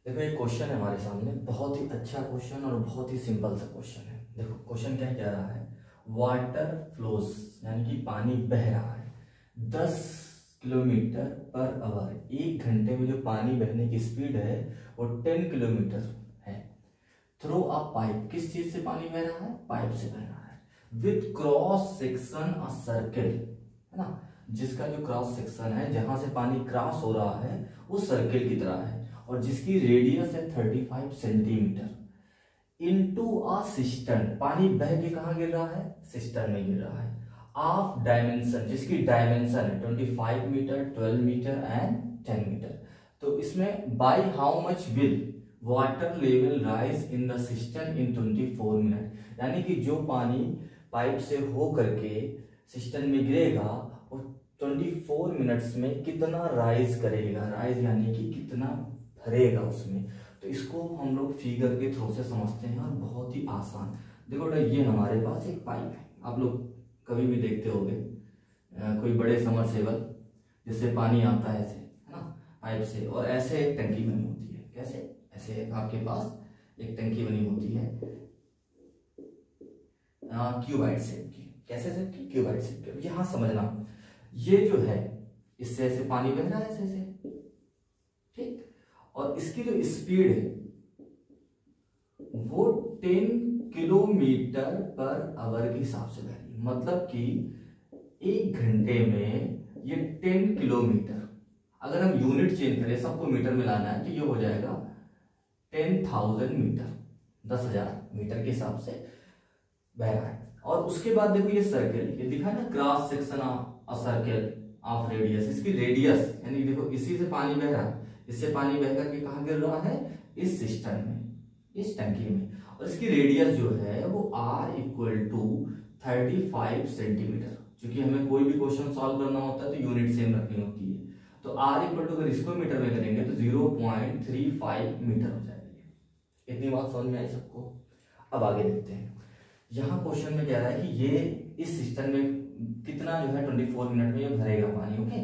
देखो एक क्वेश्चन है हमारे सामने, बहुत ही अच्छा क्वेश्चन और बहुत ही सिंपल सा क्वेश्चन है। देखो क्वेश्चन क्या कह रहा है, वाटर फ्लोज यानी कि पानी बह रहा है 10 किलोमीटर पर आवर। एक घंटे में जो पानी बहने की स्पीड है वो 10 किलोमीटर है। थ्रू अ पाइप, किस चीज से पानी बह रहा है? पाइप से बह रहा है। With cross section a circle, है ना, जिसका जो क्रॉस सेक्शन है जहां से पानी क्रॉस हो रहा है वो सर्किल की तरह है और जिसकी रेडियस है 35 सेंटीमीटर। इनटू अ सिस्टर्न, पानी बह के कहां गिर रहा है? सिस्टर्न में गिर रहा है। ऑफ डायमेंशन, जिसकी डायमेंशन है 25 मीटर, 12 मीटर एंड 10 मीटर। तो इसमें by how much will water level rise in the system in 24 minute, यानी कि जो पानी पाइप से हो करके सिस्टम में गिरेगा वो 24 मिनट्स में कितना राइज करेगा। राइज यानी कि कितना भरेगा उसमें। तो इसको हम लोग फिगर के थ्रू से समझते हैं और बहुत ही आसान। देखो ये हमारे पास एक पाइप है, आप लोग कभी भी देखते होंगे कोई बड़े समरसेबल जिससे पानी आता है ऐसे, है ना, पाइप से, और ऐसे एक टंकी बनी होती है। कैसे? ऐसे आपके पास एक टंकी बनी होती है क्यूबाइड शेप की। कैसे शेप की? क्यूबाइड शेप की। यहां समझना, ये जो है इससे ऐसे पानी बह रहा है ऐसे ऐसे, ठीक, और इसकी जो स्पीड है वो 10 किलोमीटर पर आवर के हिसाब से बह रही है। मतलब कि एक घंटे में ये 10 किलोमीटर, अगर हम यूनिट चेंज करें, सबको मीटर में लाना है, तो ये हो जाएगा 10,000 मीटर, 10,000 मीटर के हिसाब से बह रहा है। और उसके बाद देखो ये सर्किल, ये दिखा ना, cross section of circle of radius, इसकी रेडियस यानी देखो इसी से पानी बह रहा है, इससे पानी बह करके कहां गिर रहा है? इस सिस्टम में, इस टंकी में। और इसकी रेडियस जो है वो r इक्वल टू 35 सेंटीमीटर। क्योंकि हमें कोई भी क्वेश्चन सॉल्व करना होता है तो यूनिट सेम रखनी होती है, तो r इक्वल टू अगर इसको मीटर में करेंगे तो 0.35 मीटर हो जाएगी। इतनी बात समझ में आई सबको? अब आगे देखते हैं। यहाँ क्वेश्चन में कह रहा है कि ये इस सिस्टम में कितना जो है 24 मिनट में ये भरेगा पानी। ओके,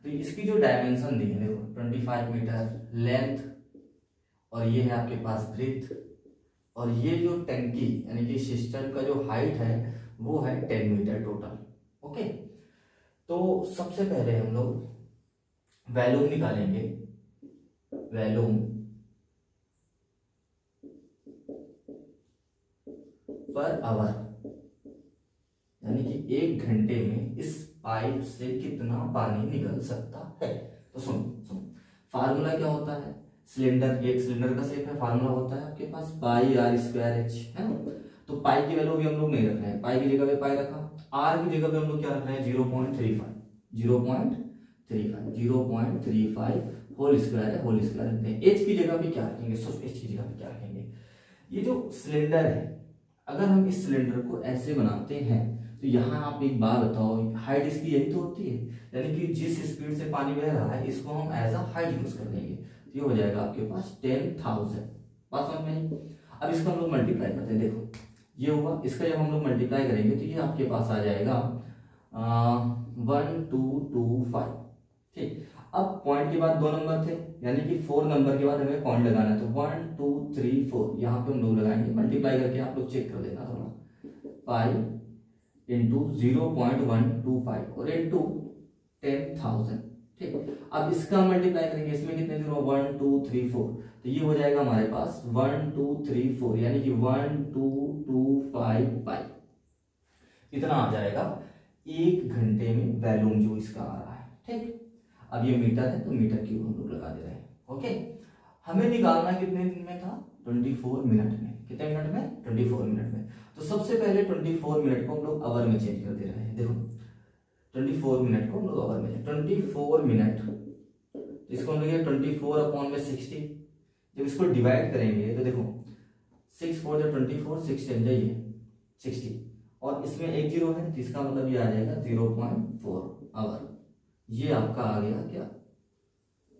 तो इसकी जो डायमेंशन दी है देखो 25 मीटर लेंथ, और ये है आपके पास ब्रीथ, और ये जो टंकी यानी कि सिस्टम का जो हाइट है वो है 10 मीटर टोटल। ओके, तो सबसे पहले हम लोग वॉल्यूम निकालेंगे। वॉल्यूम पर आवर, यानी कि एक घंटे में इस पाइप से कितना पानी निकल सकता है। तो सुन सुन, फार्मूला क्या होता है? सिलेंडर, एक सिलेंडर का शेप है, फार्मूला होता है आपके पास पाई आर स्क्वायर एच, है ना। तो पाई की वैल्यू भी हम लोग नहीं रख रहे हैं, पाई की जगह पे पाई रखा, आर की जगह पे हम लोग क्या रख रहे हैं? 0.35 होल स्क्वायर है, होल स्क्वायर रखते हैं। एच की जगह पे क्या रखेंगे? सिर्फ एच की जगह पे क्या रखेंगे? ये जो सिलेंडर है, अगर हम इस सिलेंडर को ऐसे बनाते हैं तो यहाँ आप एक बात बताओ, हाइट इसकी यही तो होती है, यानी कि जिस स्पीड से पानी बह रहा है इसको हम एज अ हाइट यूज कर लेंगे। तो ये हो जाएगा आपके पास 10,000। बात समझ में आई? अब इसको हम लोग मल्टीप्लाई करते हैं। देखो ये हुआ, इसका जब हम लोग मल्टीप्लाई करेंगे तो ये आपके पास आ जाएगा 1225। ठीक, अब पॉइंट के बाद 2 नंबर थे, यानी कि 4 नंबर के बाद हमें पॉइंट लगाना है, तो 1 2 3 4 यहाँ पे हम लोग लगाएंगे। मल्टीप्लाई करके आप लोग चेक कर लेना थोड़ा, पाई इंटू 0.125 और इंटू 10,000। ठीक, अब इसका मल्टीप्लाई करेंगे, इसमें कितने 0? 1 2 3 4, तो ये हो जाएगा हमारे पास 1 2 3 4, यानी कि 1225 पाई। इतना आ जाएगा एक घंटे में वॉल्यूम जो इसका आ रहा है। ठीक, अब ये मीटर है तो मीटर क्यूब हम लोग लगा दे रहे हैं। ओके, हमें निकालना कितने दिन में था? 24 मिनट में। कितने मिनट में? 24 मिनट में। तो सबसे पहले 24 मिनट को हम लोग आवर में चेंज कर दे रहे हैं। देखो 24 मिनट को हम लोग आवर में, 24 मिनट, तो इसको हम लोग 24/60, जब इसको डिवाइड करेंगे तो देखो 6 4 24, 6 10 जाइए 60, और इसमें एक जीरो है तो इसका मतलब ये आ जाएगा 0.4 आवर। ये आपका आ गया क्या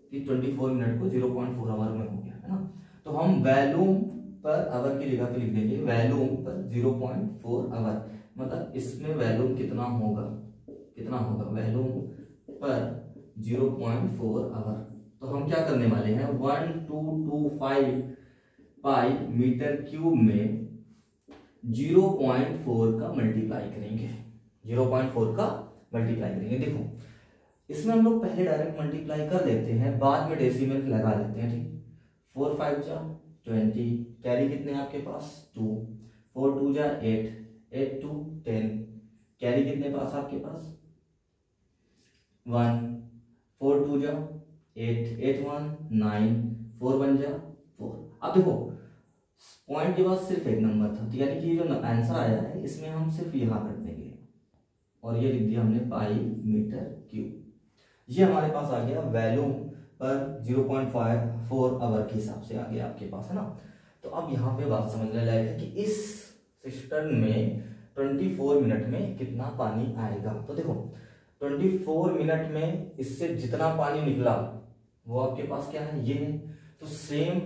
कि 24 मिनट को 0.4 आवर में हो गया, है ना। तो हम वॉल्यूम पर आवर की जगह पे लिख देंगे वॉल्यूम पर 0.4 आवर, मतलब इसमें वॉल्यूम कितना होगा? कितना होगा वॉल्यूम पर 0.4 आवर? तो हम क्या करने वाले हैं 1225 पाई मीटर क्यूब में 0.4 का मल्टीप्लाई करेंगे। 0.4 का मल्टीप्लाई करेंगे। देखो इसमें हम लोग पहले डायरेक्ट मल्टीप्लाई कर लेते हैं, बाद में डेसिमल लगा देते हैं। ठीक, 4 5 जा 20, कैरी कितने आपके पास 2, 4 2 जा 8, 8 2 10, कैरी कितने पास आपके पास 1, 4 2 जा 8, 8 1 9, 4 1 जा 4। अब देखो पॉइंट के बाद सिर्फ एक नंबर था, तो यानी कि जो आंसर आया है इसमें हम सिर्फ यहाँ कर देंगे और ये लिख दिया हमने पाई मीटर क्यूब। ये हमारे पास आ गया वैल्यूम पर 0.54 आवर के हिसाब से आ गया आपके पास, है ना। तो अब यहाँ पे बात समझने लायक है कि इस सिस्टर्न में 24 मिनट में कितना पानी आएगा। तो देखो 24 मिनट में इससे जितना पानी निकला वो आपके पास क्या है, ये है। तो सेम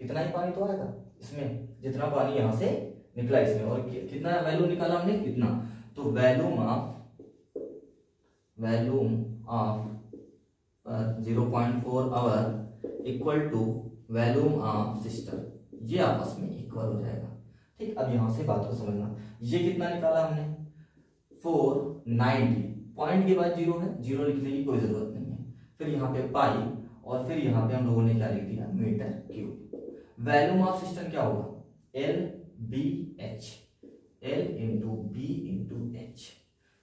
इतना ही पानी तो आएगा इसमें जितना पानी यहाँ से निकला इसमें, और कितना वैल्यू निकाला हमने इतना। तो volume of 0.4 hour equal to volume of system, ये आपस में इक्वल हो जाएगा। ठीक, अब यहां से बात को समझना, ये कितना निकाला हमने 490, पॉइंट के बाद 0 है, 0 लिखने की कोई जरूरत नहीं है। फिर यहाँ पे पाई और फिर यहाँ पे हम लोगों ने क्या लिख दिया meter cube. Volume of system क्या होगा L B H, L into B into H.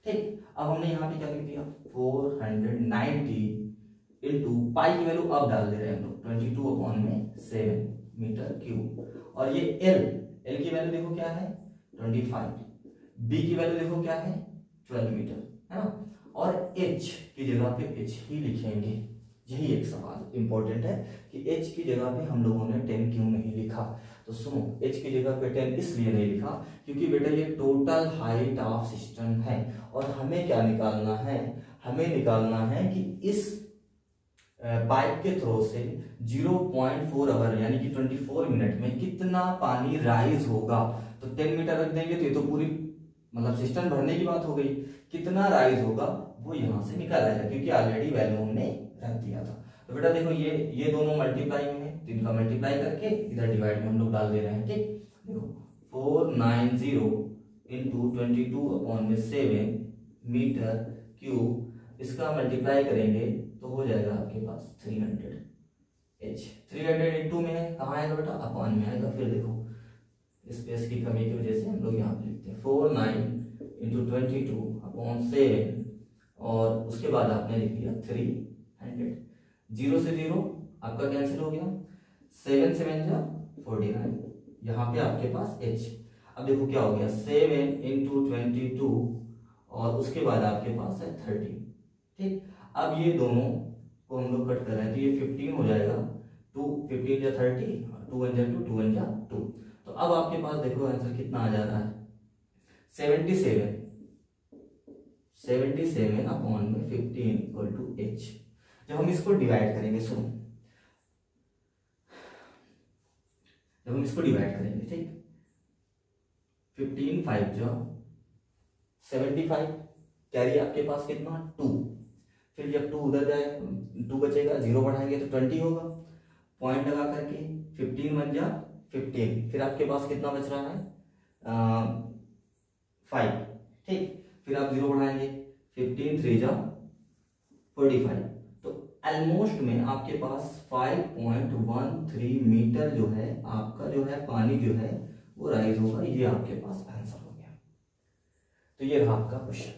ठीक, अब हमने यहाँ पे क्या लिख दिया 490 इंटू पाई की वैल्यू अब डाल दे रहे हैं हम लोग 22/7 मीटर क्यूब। और ये एल की वैल्यू देखो क्या है 25, बी की वैल्यू देखो क्या है 12 मीटर, है ना। और एच की जगह पे एच ही लिखेंगे। यही एक सवाल इंपॉर्टेंट है कि एच की जगह पे हम लोगों ने 10 क्यों नहीं लिखा। तो सुनो, एच की जगह पे 10 इसलिए नहीं लिखा क्योंकि बेटा ये टोटल हाइट ऑफ सिस्टम है और हमें क्या निकालना है, हमें निकालना है कि इस पाइप के थ्रू से 0.4 आवर यानी कि 24 मिनट में कितना पानी राइज होगा। तो 10 मीटर रख देंगे तो ये तो पूरी मतलब सिस्टम भरने की बात हो गई, कितना राइज होगा वो यहाँ से निकल आएगा क्योंकि ऑलरेडी वैल्यू हमने रख दिया था। तो बेटा देखो ये दोनों मल्टीप्लाई में है, तो इनका मल्टीप्लाई करके इधर डिवाइड में हम लोग डाल दे रहे हैं। ठीक, देखो 490 इंटू 22/7 मीटर क्यूब, इसका मल्टीप्लाई करेंगे तो हो जाएगा आपके पास 300 एच। 300 इंटू में है, कहाँ आएगा बेटा अपॉन में आएगा। फिर देखो स्पेस की कमी की वजह से हम लोग यहाँ पे लिखते हैं 49 इंटू 22/7 और उसके बाद आपने लिख दिया 300। 0 से 0 आपका कैंसिल हो गया, 7 7 जा 49, यहाँ पे आपके पास h। अब देखो क्या हो गया 7 इंटू 22 और उसके बाद आपके पास है 30। ठीक, अब ये दोनों को हम लोग कट कर रहे हैं तो ये 15 हो जाएगा, 2 15 जा 30, 2 1 जा 2, 2 1 जा 2। तो अब आपके पास देखो आंसर कितना आ जा रहा है 77 अपॉन में 15 इक्वल टू h। जब हम इसको डिवाइड करेंगे, सुनो जब हम इसको डिवाइड करेंगे, ठीक 15 5 जो 75, कैरी आपके पास कितना 2, फिर जब 2 उधर जाए 2 बचेगा, 0 बढ़ाएंगे तो 20 होगा, पॉइंट लगा करके 15 1 जा 15, फिर आपके पास कितना बच रहा है 5। ठीक, फिर आप 0 बढ़ाएंगे 15 3 जा 45, तो ऑलमोस्ट में आपके पास 5.13 मीटर जो है आपका जो है पानी जो है वो राइज होगा। ये आपके पास आंसर हो गया। तो ये रहा आपका क्वेश्चन।